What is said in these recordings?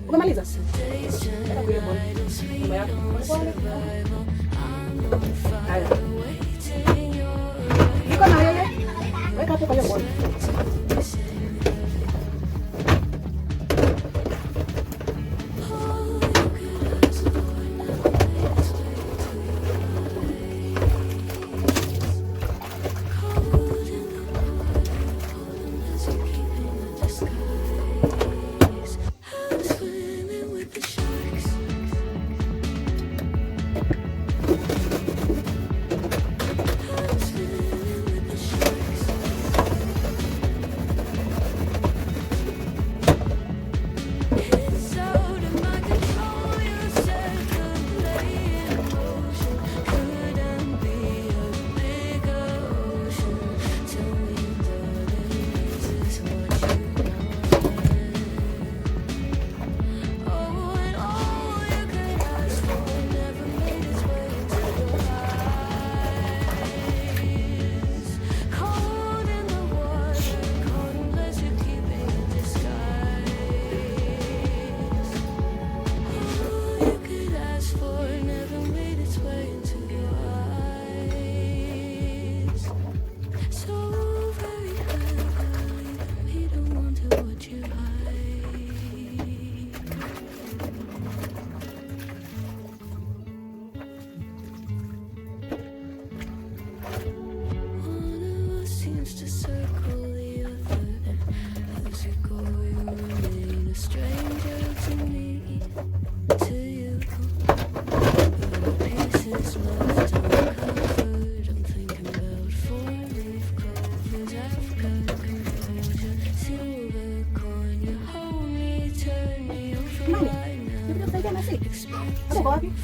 Umemaliza? Enda kuile bwana. Nyuma yako. Haya. Niko na yeye. Weka hapo kwa hiyo bwana.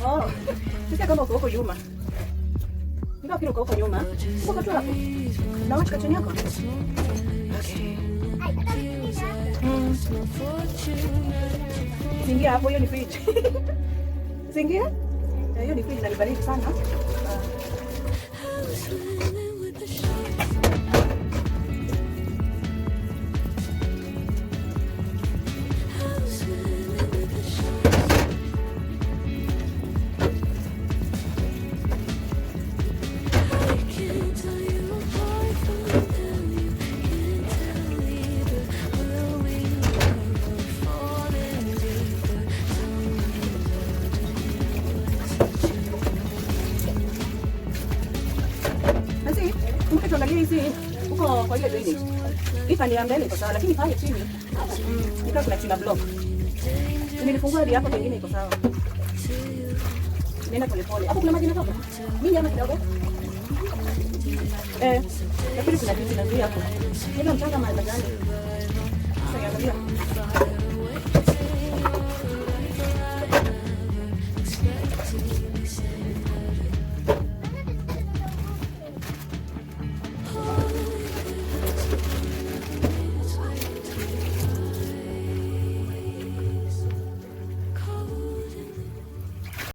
Oh, sisi kama uko huko nyuma. Ndio kile uko huko nyuma. Uko tu hapo. Na wacha katoni yako. Okay. Singia hapo, hiyo ni fridge. Singia? Hiyo ni fridge na ni baridi sana. Tuangalie hizi huko kwa ile drainage. Hii pani ya mbele iko sawa, lakini pale chini nika kuna china block. Nilifungua hadi hapo, pengine iko sawa. Nenda pole pole. Hapo kuna maji yanatoka. Mimi ama kidogo. Lakini kuna kitu kinazuia hapo. Nenda mchanga mahali gani? Sasa angalia.